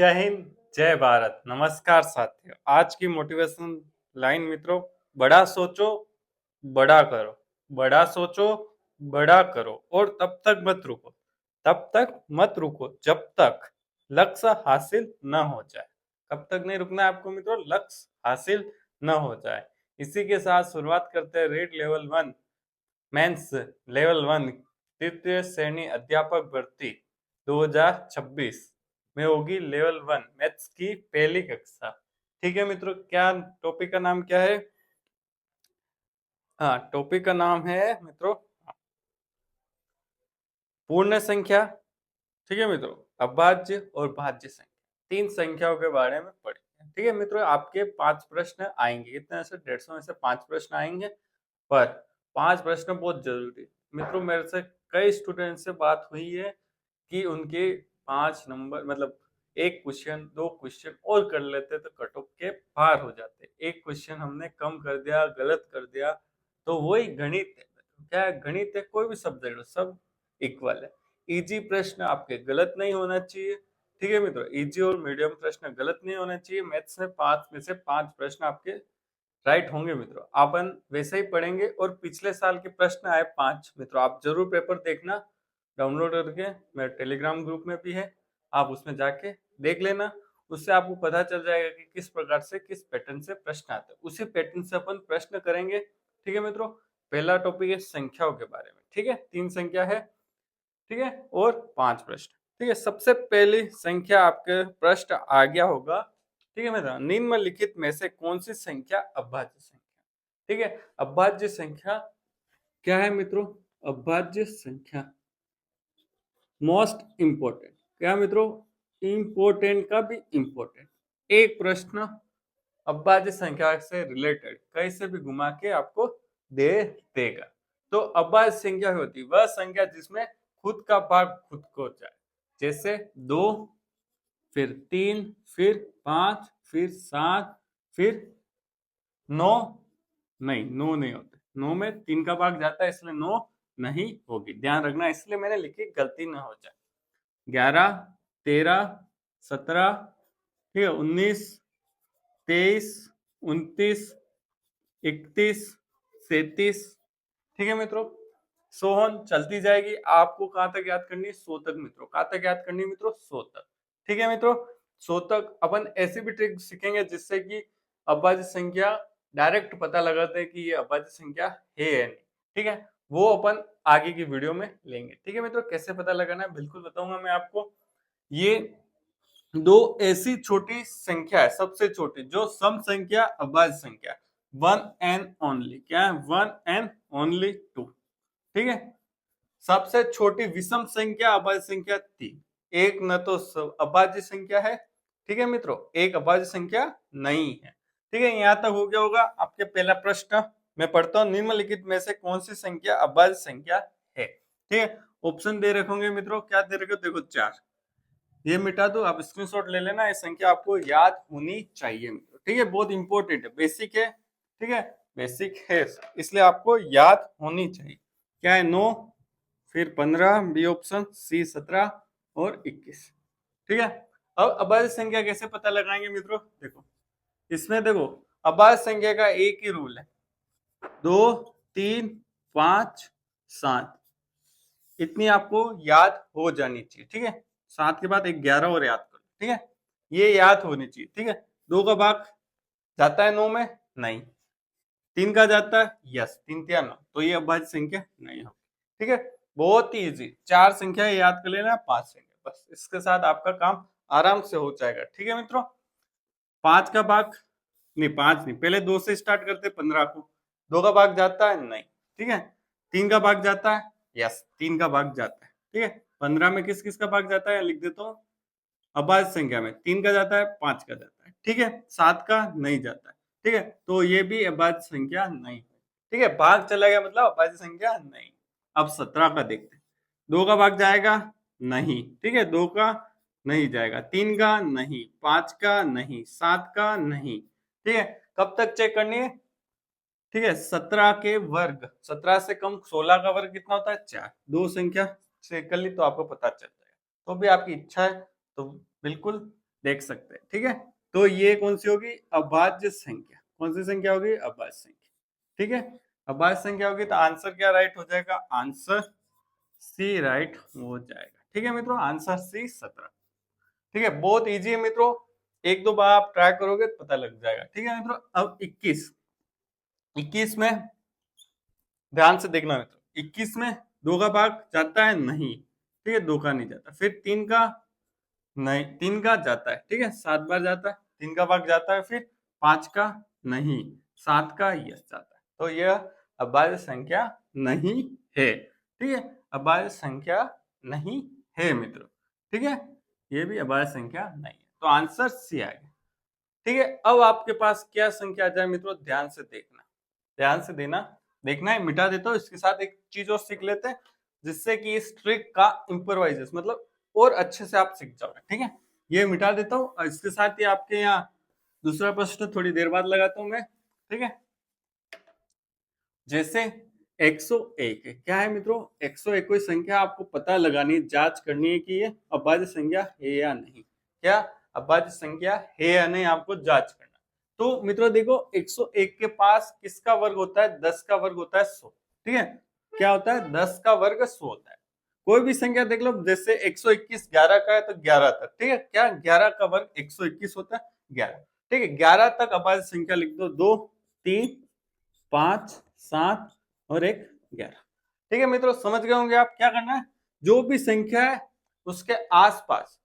जय हिंद, जय भारत। नमस्कार साथियों। आज की मोटिवेशन लाइन मित्रों, बड़ा सोचो बड़ा करो, बड़ा सोचो बड़ा करो और तब तक मत रुको जब तक लक्ष्य हासिल न हो जाए। कब तक नहीं रुकना है आपको मित्रों? लक्ष्य हासिल न हो जाए। इसी के साथ शुरुआत करते हैं रेड लेवल 1 मेंस लेवल 1 तृतीय श्रेणी अध्यापक भर्ती 2026 में होगी लेवल 1 मैथ्स की पहली कक्षा। ठीक है मित्रों, क्या टॉपिक का नाम क्या है? हाँ, टॉपिक का नाम है मित्रों पूर्ण संख्या। ठीक है मित्रों, अभाज्य और भाज्य संख्या, तीन संख्याओं के बारे में पढ़ेंगे। ठीक है मित्रों, आपके 5 प्रश्न आएंगे। कितने से 150 में से 5 प्रश्न आएंगे, पर 5 प्रश्न बहुत जरूरी। मित्रों, मेरे से कई स्टूडेंट से बात हुई है कि उनके 5 नंबर मतलब एक क्वेश्चन 2 क्वेश्चन और कर लेते तो कट ऑफ के पार हो जाते। एक क्वेश्चन हमने कम कर दिया, गलत कर दिया, तो वही गणित है। क्या है? गणित है, कोई भी सब्जेक्ट हो, सब इक्वल है। इजी प्रश्न आपके गलत नहीं होना चाहिए। ठीक है मित्रों, इजी और मीडियम प्रश्न गलत नहीं होना चाहिए। मैथ्स में 5 में से 5 प्रश्न आपके राइट होंगे मित्रों। अपन वैसे ही पढ़ेंगे और पिछले साल के प्रश्न आए 5 मित्रों, आप जरूर पेपर देखना डाउनलोड करके। मेरे टेलीग्राम ग्रुप में भी है, आप उसमें जाके देख लेना। उससे आपको पता चल जाएगा कि किस प्रकार से किस पैटर्न से प्रश्न आते हैं। उसी पैटर्न से अपन प्रश्न करेंगे। ठीक है मित्रों, पहला टॉपिक है संख्याओं के बारे में। ठीक है, 3 संख्या है। ठीक है, और 5 प्रश्न। ठीक है, सबसे पहली संख्या आपके प्रश्न आ गया होगा। ठीक है मित्रों, निम्नलिखित में से कौन सी संख्या अभाज्य संख्या? ठीक है, अभाज्य संख्या क्या है मित्रों? अभाज्य संख्या मोस्ट इंपोर्टेंट। क्या मित्रों? इंपोर्टेंट का भी इंपोर्टेंट। एक प्रश्न अभाज्य संख्या से रिलेटेड कैसे भी घुमा के आपको दे देगा। तो अभाज्य संख्या होती है वह संख्या जिसमें खुद का भाग खुद को जाए। जैसे 2, फिर 3, फिर 5, फिर 7, फिर 9। नहीं, 9 नहीं होते। 9 में 3 का भाग जाता है, इसलिए 9 नहीं होगी। ध्यान रखना, इसलिए मैंने लिखी, गलती ना हो जाए। 11, 13, 17, ठीक है, 19, 23, 29, 31, 37। ठीक है मित्रों, सोहन चलती जाएगी। आपको कहां तक याद करनी है? 100 तक मित्रों। कहां तक याद करनी है मित्रों? 100 तक। ठीक है मित्रों, 100 तक। अपन ऐसी भी ट्रिक सीखेंगे जिससे कि अभाज्य संख्या डायरेक्ट पता लगाते हैं कि ये अभाज्य संख्या है या नहीं। ठीक है, वो अपन आगे की वीडियो में लेंगे। ठीक है मित्रों, कैसे पता लगाना है बिल्कुल बताऊंगा मैं आपको। ये दो ऐसी छोटी संख्या है, सबसे छोटी, जो सम संख्या अभाज्य संख्या, 1 एंड ओनली। क्या है? 1 एंड ओनली 2। ठीक है, सबसे छोटी विषम संख्या अभाज्य संख्या 3। एक न तो अभाज्य संख्या है, ठीक है मित्रों, एक अभाज्य संख्या नहीं है। ठीक है, यहां तक हो गया होगा। आपके पहला प्रश्न मैं पढ़ता हूं, निम्नलिखित में से कौन सी संख्या अभाज्य संख्या है? ठीक है, ऑप्शन दे रखोगे मित्रों। क्या दे रखे? देखो 4। ये मिटा दो, आप स्क्रीनशॉट ले लेना। ये संख्या आपको याद होनी चाहिए मित्रों। ठीक है, बहुत इंपॉर्टेंट है, बेसिक है। ठीक है, बेसिक है, इसलिए आपको याद होनी चाहिए। क्या है? 9, फिर 15, बी ऑप्शन, सी 17 और 21। ठीक है, अब अभाज्य संख्या कैसे पता लगाएंगे मित्रों? देखो, इसमें देखो अभाज्य संख्या का एक ही रूल है, 2, 3, 5, 7। इतनी आपको याद हो जानी चाहिए। ठीक है, 7 के बाद एक 11 और याद करो। ठीक है, ये याद होनी चाहिए। ठीक है, 2 का भाग जाता है 9 में? नहीं। 3 का जाता है? यस, 3 3 9, तो ये अभाज्य संख्या नहीं होगी। ठीक है, बहुत ही इजी। 4 संख्या याद कर लेना, 5 संख्या, बस इसके साथ आपका काम आराम से हो जाएगा। ठीक है मित्रों, 5 का भाग नहीं, 5 नहीं, पहले 2 से स्टार्ट करते, 15 को। 2 का भाग जाता है? नहीं। ठीक है, 3 का भाग जाता है? यस, 3 का भाग जाता है। ठीक है, 15 में किस किस का भाग जाता है लिख देता हूँ। अभाज्य संख्या में 3 का जाता है, 5 का जाता है। ठीक है, 7 का नहीं जाता है। ठीक है, तो ये भी अभाज्य संख्या नहीं है। ठीक है, भाग चला गया मतलब अभाज्य संख्या नहीं। अब 17 का देखते हैं। 2 का भाग जाएगा? नहीं। ठीक है, 2 का नहीं जाएगा, 3 का नहीं, 5 का नहीं, 7 का नहीं। ठीक है, कब तक चेक करनी है? ठीक है, 17 के वर्ग, 17 से कम 16 का वर्ग कितना होता है? 4। दो संख्या चेक कर ली तो आपको पता चल जाएगा। तो भी आपकी इच्छा है तो बिल्कुल देख सकते हैं। ठीक है, तो ये कौन सी होगी? अभाज्य संख्या। कौन सी संख्या होगी? अभाज्य संख्या। ठीक है, अभाज्य संख्या होगी तो आंसर क्या राइट हो जाएगा? आंसर सी राइट हो जाएगा। ठीक है मित्रों, आंसर सी 17। ठीक है, बहुत इजी है मित्रों, एक दो बार आप ट्राई करोगे तो पता लग जाएगा। ठीक है मित्रों, अब 21 में ध्यान से देखना मित्रों, 21 में 2 का भाग जाता है? नहीं। ठीक है, 2 का नहीं जाता। फिर 3 का? नहीं, 3 का जाता है। ठीक है, 7 बार जाता है, 3 का भाग जाता है। फिर 5 का? नहीं। 7 का? यस जाता है। तो यह अभाज्य संख्या नहीं है। ठीक है, अभाज्य संख्या नहीं है मित्रों। ठीक है, ये भी अभाज्य संख्या नहीं है, तो आंसर सी आ गया। ठीक है, अब आपके पास क्या संख्या आ जाए मित्रों, ध्यान से देखना, ध्यान से देना, देखना है। मिटा देता हूँ, इसके साथ एक चीज और सीख लेते हैं, जिससे कि इस ट्रिक का इम्प्रोवाइजेशन मतलब और अच्छे से आप सीख जाओगे। ठीक है, ये मिटा देता हूँ और इसके साथ ही आपके यहाँ दूसरा प्रश्न थोड़ी देर बाद लगाता हूँ मैं। ठीक है, जैसे 101 है, क्या है मित्रों? 101 कोई संख्या आपको पता लगानी, जांच करनी है कि ये अभाज्य संख्या है या नहीं। क्या अभाज्य संख्या है या नहीं, आपको जांच करना। तो मित्रों देखो, 101 के पास किसका वर्ग होता है? 10 का वर्ग होता है 100। ठीक है, क्या होता है? 10 का वर्ग 100 होता है। कोई भी संख्या देख लो, जैसे 121 11 का है तो 11 तक। ठीक है, क्या 11 का वर्ग 121 होता है? 11। ठीक है, 11 तक अभाज्य संख्या लिख दो, 2 3 5 7 और 1 11। ठीक है मित्रों, समझ गए होंगे आप। क्या करना है, जो भी संख्या है उसके आसपास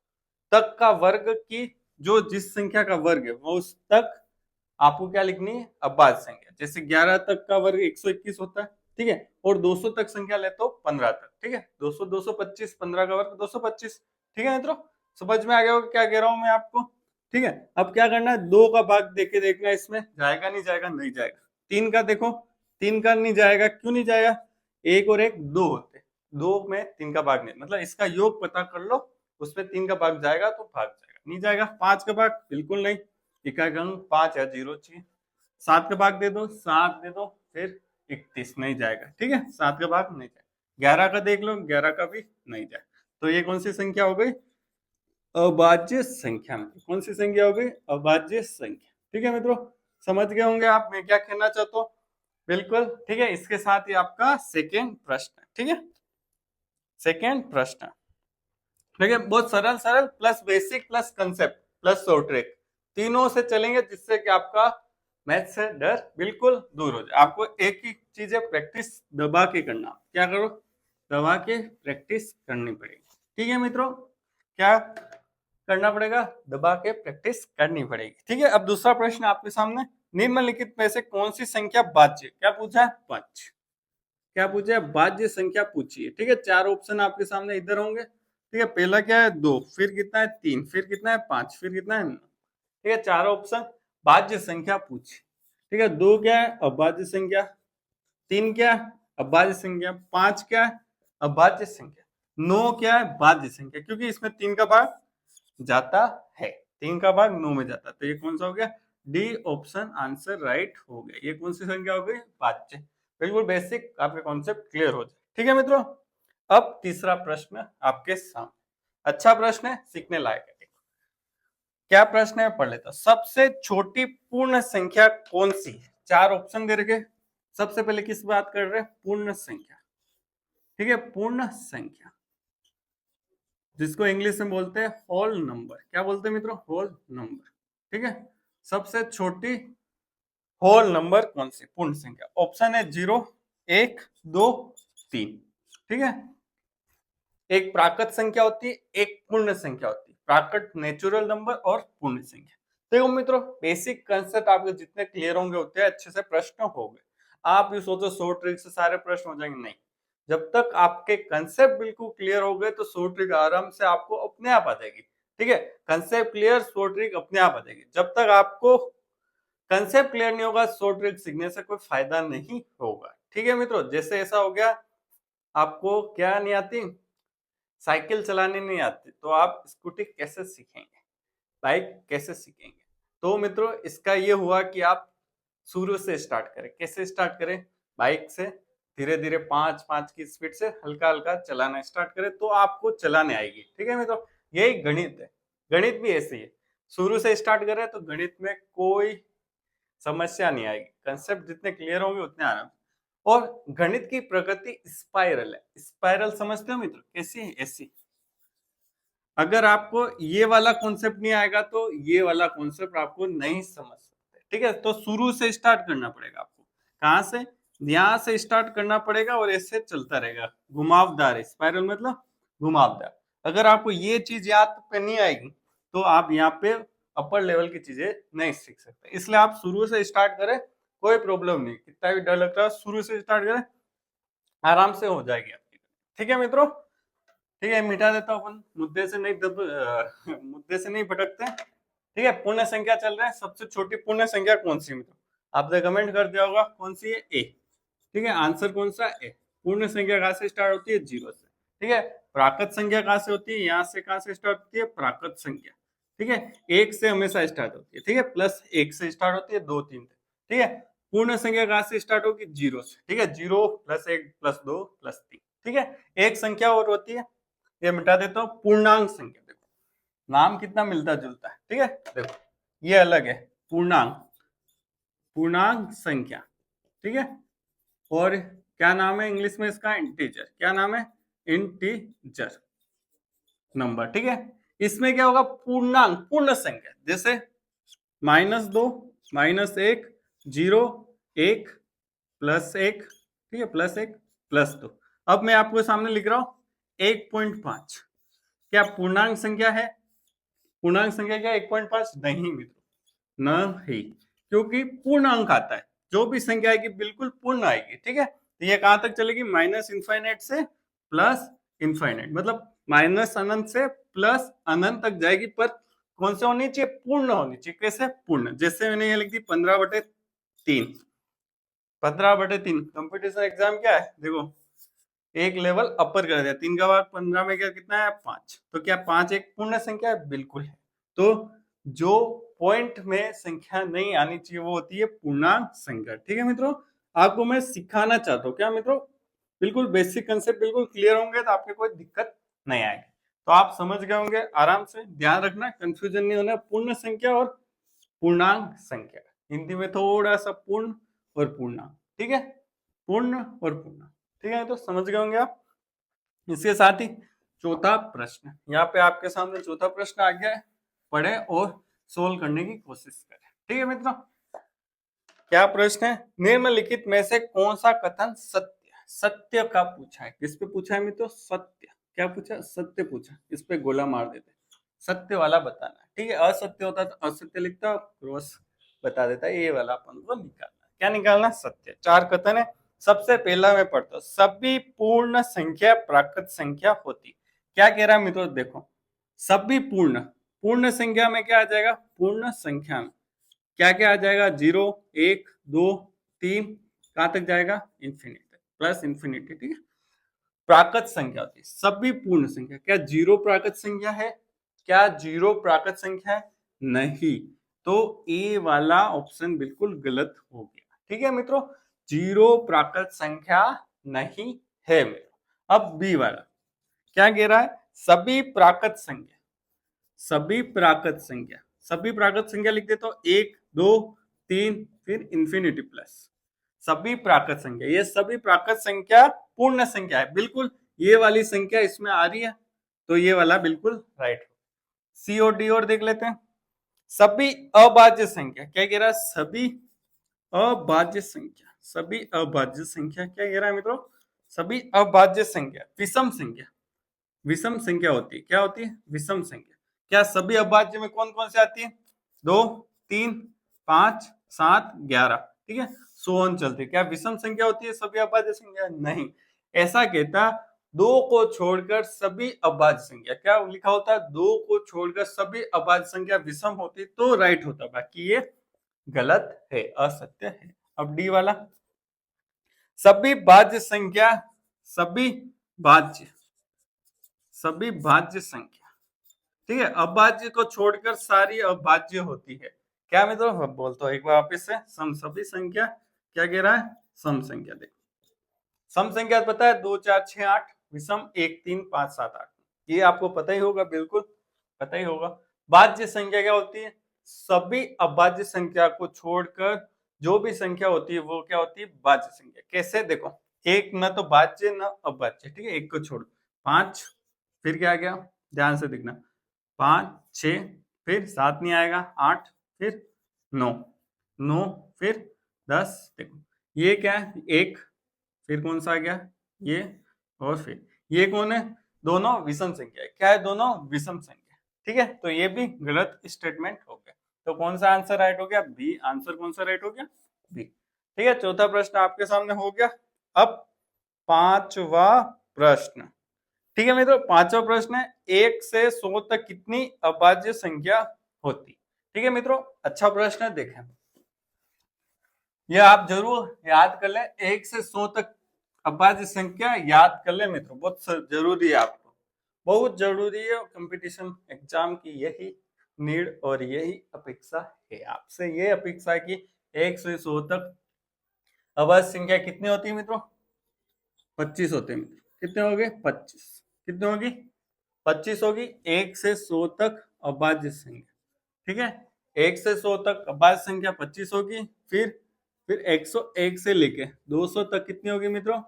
तक का वर्ग की, जो जिस संख्या का वर्ग है वो उस तक आपको क्या लिखनी है? अभाज्य संख्या। जैसे 11 तक का वर्ग 121 होता है। ठीक है, और 200 तक संख्या ले तो 15 तक। ठीक है, 200 225, 15 का वर्ग 225। ठीक है मित्रों, समझ में आ गया होगा क्या कह रहा हूं मैं आपको। ठीक है, अब क्या करना है, 2 का भाग देके देखना है, इसमें जाएगा नहीं जाएगा? नहीं जाएगा। 3 का देखो, 3 का नहीं जाएगा। क्यों नहीं जाएगा? 1 और 1 2 होते, 2 में 3 का भाग नहीं, मतलब इसका योग पता कर लो, उसमें 3 का भाग जाएगा तो भाग जाएगा, नहीं जाएगा। 5 का भाग बिल्कुल नहीं, इकाई अंक 5 या 0 चाहिए। 7 का भाग दे दो, 7 दे दो, फिर 31 नहीं जाएगा। ठीक है, 7 का भाग नहीं जाएगा। 11 का देख लो, 11 का भी नहीं जाएगा। तो ये कौन सी संख्या हो गई? अभाज्य संख्या में। कौन सी संख्या हो गई? अभाज्य संख्या। ठीक है मित्रों, समझ गए होंगे आप मैं क्या कहना चाहता हूँ। बिल्कुल ठीक है, इसके साथ ही आपका सेकेंड प्रश्न। ठीक है, सेकेंड प्रश्न। ठीक है, बहुत सरल सरल, plus basic plus concept plus short trick, तीनों से चलेंगे, जिससे कि आपका मैथ से डर बिल्कुल दूर हो जाए। आपको एक ही चीज है, प्रैक्टिस दबा के करना। क्या करो? दबा के प्रैक्टिस करनी पड़ेगी। ठीक है मित्रों, क्या करना पड़ेगा? दबा के प्रैक्टिस करनी पड़ेगी। ठीक है, अब दूसरा प्रश्न आपके सामने, निम्नलिखित में से कौन सी संख्या भाज्य? क्या पूछा है? 5। क्या पूछा है? भाज्य संख्या पूछी है। ठीक है, 4 ऑप्शन आपके सामने इधर होंगे। ठीक है, पहला क्या है? 2, फिर कितना है? 3, फिर कितना है? 5, फिर कितना है? 9। ठीक है, 4 ऑप्शन भाज्य संख्या पूछी। ठीक है, 2 क्या है? अभाज्य संख्या। 3 क्या है? अभाज्य संख्या। 5 क्या है? अभाज्य संख्या। 9 क्या है? भाज्य संख्या, क्योंकि इसमें 3 का भाग जाता है, 3 का भाग 9 में जाता है। तो ये कौन सा हो गया? डी ऑप्शन आंसर राइट हो गया। ये कौन सी संख्या हो गई? भाज्य। बिल्कुल बेसिक, आपके कॉन्सेप्ट क्लियर हो जाए। ठीक है मित्रों, अब तीसरा प्रश्न आपके सामने, अच्छा प्रश्न है, सीखने लायक है। क्या प्रश्न है, पढ़ लेता। सबसे छोटी पूर्ण संख्या कौन सी है? 4 ऑप्शन दे रखे। सबसे पहले किस बात कर रहे हैं? पूर्ण संख्या। ठीक है, पूर्ण संख्या, जिसको इंग्लिश में बोलते हैं होल नंबर। क्या बोलते हैं मित्रों? Whole number. ठीक है, सबसे छोटी होल नंबर कौन सी? पूर्ण संख्या। ऑप्शन है 0, 1, 2, 3। ठीक है, एक प्राकृत संख्या होती है, एक पूर्ण संख्या होती है। प्राकृत नेचुरल नंबर और पूर्ण संख्या। देखो मित्रों, बेसिक कंसेप्ट आपके जितने क्लियर होंगे उतने अच्छे से प्रश्न हो गए। आप ये सोचो शॉर्ट ट्रिक से सारे प्रश्न हो जाएंगे, नहीं। जब तक आपके कंसेप्ट बिल्कुल क्लियर हो गए तो शॉर्ट ट्रिक आराम से आपको अपने आप आ जाएगी। ठीक है, कंसेप्ट क्लियर, शॉर्ट ट्रिक अपने आप आ जाएगी। जब तक आपको कंसेप्ट क्लियर नहीं होगा, शॉर्ट ट्रिक सीखने से कोई फायदा नहीं होगा। ठीक है मित्रों, जैसे ऐसा हो गया, आपको क्या नहीं आती? साइकिल चलाने नहीं आती, तो आप स्कूटी कैसे सीखेंगे? बाइक कैसे सीखेंगे? तो मित्रों, इसका ये हुआ कि आप शुरू से स्टार्ट करें। कैसे स्टार्ट करें? बाइक से धीरे धीरे 5-5 की स्पीड से हल्का हल्का चलाना स्टार्ट करें, तो आपको चलाने आएगी। ठीक है मित्रों, यही गणित है। गणित भी ऐसे ही है, शुरू से स्टार्ट करें तो गणित में कोई समस्या नहीं आएगी, कंसेप्ट जितने क्लियर होंगे उतने आराम। और गणित की प्रगति स्पाइरल है। स्पाइरल समझते हो मित्र, कैसी है? ऐसी। अगर आपको ये वाला कॉन्सेप्ट नहीं आएगा तो ये वाला कॉन्सेप्ट आपको नहीं समझ सकते, ठीक है? तो शुरू से स्टार्ट करना पड़ेगा आपको। कहां से? यहां से स्टार्ट करना पड़ेगा और ऐसे चलता रहेगा, घुमावदार। स्पाइरल मतलब घुमावदार। अगर आपको ये चीज याद पे नहीं आएगी तो आप यहाँ पे अपर लेवल की चीजें नहीं सीख सकते। इसलिए आप शुरू से स्टार्ट करें, कोई प्रॉब्लम नहीं। कितना भी डर लगता है शुरू से स्टार्ट करें, आराम से हो जाएगी आपकी। ठीक है मित्रों? ठीक है, मिटा देता हूँ अपन, मुद्दे से नहीं मुद्दे से नहीं भटकते। ठीक है, पूर्ण संख्या चल रहा है। सबसे छोटी पूर्ण संख्या कौन सी मित्रों? आपने कमेंट कर दिया होगा कौन सी है? ए। ठीक है, आंसर कौन सा? ए। पूर्ण संख्या कहां से स्टार्ट होती है? 0 से। ठीक है, प्राकृत संख्या कहां से होती है? यहाँ से। कहां से स्टार्ट होती है? प्राकृत संख्या। ठीक है, 1 से हमेशा स्टार्ट होती है। ठीक है, +1 से स्टार्ट होती है, 2 3। ठीक है, पूर्ण संख्या कहां से स्टार्ट होगी? 0 से। ठीक है, 0 +1 +2 +3। ठीक है, एक संख्या और होती है, ये मिटा देता हूँ, पूर्णांक संख्या। देखो नाम कितना मिलता जुलता है। ठीक है, देखो ये अलग है, पूर्णांक, पूर्णांक संख्या। ठीक है, और क्या नाम है इंग्लिश में इसका? इंटीजर। क्या नाम है? Integer number. ठीक है, इसमें क्या होगा? पूर्णांक, पूर्ण संख्या। जैसे -2 -1 0 1 +1। ठीक है, +1 +2। अब मैं आपको सामने लिख रहा हूं 1.5। क्या पूर्णांक संख्या है? पूर्णांक संख्या क्या 1.5? नहीं मित्रों, नहीं, क्योंकि पूर्ण अंक आता है। जो भी संख्या आएगी बिल्कुल पूर्ण आएगी। ठीक है, तो ये कहां तक चलेगी? -∞ से +∞, मतलब माइनस अनंत से प्लस अनंत तक जाएगी, पर कौन से होनी चाहिए? पूर्ण होनी चाहिए। कैसे? पूर्ण। जैसे मैंने ये लिख दी 15/3। 15/3 कंपटीशन एग्जाम क्या है? देखो एक लेवल अपर कर दिया, 3 का बाद 15 में क्या कितना है? 5। तो क्या 5 एक पूर्ण संख्या है? बिल्कुल है। तो जो पॉइंट में संख्या नहीं आनी चाहिए वो होती है पूर्णांक संख्या। ठीक है मित्रों, आपको मैं सिखाना चाहता हूँ। क्या मित्रों? बिल्कुल बेसिक कंसेप्ट बिल्कुल क्लियर होंगे तो आपको कोई दिक्कत नहीं आएगी। तो आप समझ गए होंगे, आराम से ध्यान रखना, कंफ्यूजन नहीं होना। पूर्ण संख्या और पूर्णांक संख्या, हिंदी में थोड़ा सा पूर्ण और पूर्णांक। ठीक है, पूर्ण और पूर्णांक। ठीक है, तो समझ गए होंगे आप। इसके साथ ही चौथा प्रश्न, यहाँ पे आपके सामने चौथा प्रश्न आ गया है, पढ़े और सोल्व करने की कोशिश करें। ठीक है मित्रों, क्या प्रश्न है? निम्नलिखित में से कौन सा कथन सत्य? सत्य का पूछा है। किस पे पूछा है मित्रों? सत्य। क्या पूछा? सत्य पूछा। इस पे गोला मार देते, सत्य वाला बताना है। ठीक है, असत्य होता तो असत्य लिखता, क्रॉस बता देता है, ये वाला अपन को निकालना। क्या निकालना? सत्य। 4 कथन है। सबसे पहला मैं पढ़ता हूं, सभी पूर्ण संख्या प्राकृत संख्या होती। क्या कह रहा है मित्रों? देखो सभी पूर्ण, पूर्ण संख्या में क्या आ जाएगा? पूर्ण संख्या में क्या क्या आ जाएगा? 0 1 2 3, कहां तक जाएगा? Infinity, plus infinity. ठीक है, प्राकृत संख्या होती है सभी पूर्ण संख्या। क्या 0 प्राकृत संख्या है? क्या 0 प्राकृत संख्या है? नहीं। तो ए वाला ऑप्शन बिल्कुल गलत हो गया। ठीक है मित्रों, 0 प्राकृत संख्या नहीं है मित्रों। अब बी वाला क्या कह रहा है? सभी प्राकृत संख्या, सभी प्राकृत संख्या, सभी प्राकृत संख्या लिख देता हूं, 1 2 3 फिर इंफिनिटी प्लस। सभी प्राकृत संख्या, ये सभी प्राकृत संख्या पूर्ण संख्या है। बिल्कुल ये वाली संख्या इसमें आ रही है, तो ये वाला बिल्कुल राइट। सी और डी और देख लेते हैं। सभी अभाज्य संख्या, क्या कह रहा है? सभी अभाज्य संख्या, सभी अभाज्य संख्या। क्या कह रहा है मित्रों? सभी अभाज्य संख्या विषम संख्या, विषम संख्या होती है। क्या होती है? विषम संख्या। क्या सभी अभाज्य में कौन कौन से आती है? 2 3 5 7 11। ठीक है, 100 चलते। क्या विषम संख्या होती है सभी अभाज्य संख्या? नहीं। ऐसा कहता 2 को छोड़कर सभी अभाज्य संख्या, क्या लिखा होता है? 2 को छोड़कर सभी अभाज्य संख्या विषम होती तो राइट होता, बाकी ये गलत है, असत्य है। अब डी वाला, सभी भाज्य संख्या, सभी भाज्य, सभी भाज्य संख्या। ठीक है, अभाज्य को छोड़कर सारी अभाज्य होती है। क्या मैं तो बोलता हूँ एक बार वापिस से, सम सभी संख्या। क्या कह रहा है? सम संख्या। देखो सम संख्या पता है 2 4 6 8, विषम 1 3 5 7 8। ये आपको पता ही होगा, बिल्कुल पता ही होगा। भाज्य संख्या क्या होती है? सभी अभाज्य संख्या को छोड़कर जो भी संख्या होती है वो क्या होती है? भाज्य संख्या। कैसे? देखो, एक न तो भाज्य न अभाज्य, ठीक है, एक को छोड़। 5, फिर क्या आ गया? ध्यान से देखना, 5, 6, फिर 7 नहीं आएगा, 8, फिर 9, 9, फिर 10। देखो ये क्या है? 1, फिर कौन सा आ गया? ये, और फिर ये कौन है? दोनों विषम संख्या है। क्या है? दोनों विषम संख्या। ठीक है, तो ये भी गलत स्टेटमेंट हो गया। तो कौन सा आंसर राइट हो गया? B answer. कौन सा राइट हो गया? बी। ठीक है, चौथा प्रश्न आपके सामने हो गया। अब पांचवा प्रश्न। ठीक है मित्रों, पांचवा प्रश्न है, 1 से 100 तक कितनी अभाज्य संख्या होती? ठीक है मित्रों, अच्छा प्रश्न है, देखें ये आप जरूर याद कर लें। 1 से 100 तक अभाज्य संख्या याद कर लें मित्रों, बहुत जरूरी है, आपको बहुत जरूरी है। कंपटीशन एग्जाम की यही नीड और यही अपेक्षा है आपसे। ये अपेक्षा है कि 1 से 100 तक अभाज्य संख्या कितनी होती है मित्रों? 25 होते हैं मित्रों। कितने हो गए? 25। कितने होगी? 25 होगी 1 से 100 तक अभाज्य संख्या। ठीक है, 1 से 100 तक अभाज्य संख्या 25 होगी। फिर 101 से लेके 200 तक कितनी होगी मित्रों?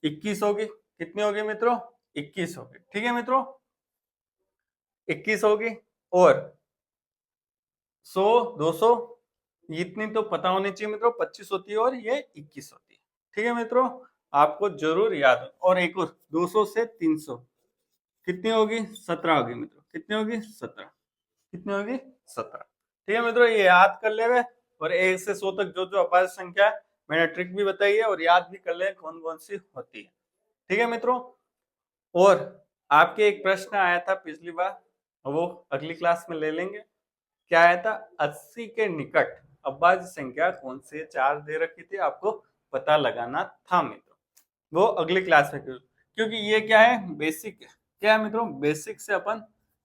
21 होगी। कितनी होगी मित्रों? 21 होगी। ठीक है मित्रों, 21 होगी। और 100, 200 इतनी तो पता होनी चाहिए मित्रों, 25 होती है और ये 21 होती है। ठीक है मित्रों, आपको जरूर याद हो। और एक और 200 से 300 कितनी होगी? 17 होगी मित्रों। कितनी होगी? 17। कितनी होगी? 17। ठीक है मित्रों, ये याद कर ले हुए। और 1 से 100 तक जो जो अभाज्य संख्या है मैंने ट्रिक भी बताई है, और याद भी कर ले कौन कौन सी होती है। ठीक है मित्रों, और आपके एक प्रश्न आया था पिछली बार, वो अगली क्लास में ले लेंगे। क्या आया था? 80 के निकट अभाज्य संख्या कौन सी है? 4 दे रखी थी, आपको पता लगाना था मित्रों। वो अगली क्लास में, क्योंकि ये क्या है? बेसिक। क्या है मित्रों? बेसिक से अपन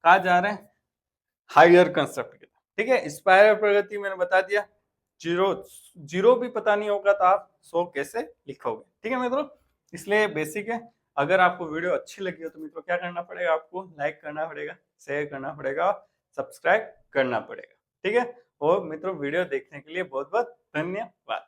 कहा जा रहे हैं हायर कंसेप्ट के। ठीक है, स्पाइरल प्रगति मैंने बता दिया। जीरो जीरो भी पता नहीं होगा तो आप 100 कैसे लिखोगे? ठीक है मित्रों, इसलिए बेसिक है। अगर आपको वीडियो अच्छी लगी हो तो मित्रों क्या करना पड़ेगा? आपको लाइक करना पड़ेगा, शेयर करना पड़ेगा, सब्सक्राइब करना पड़ेगा। ठीक है, और मित्रों वीडियो देखने के लिए बहुत बहुत धन्यवाद।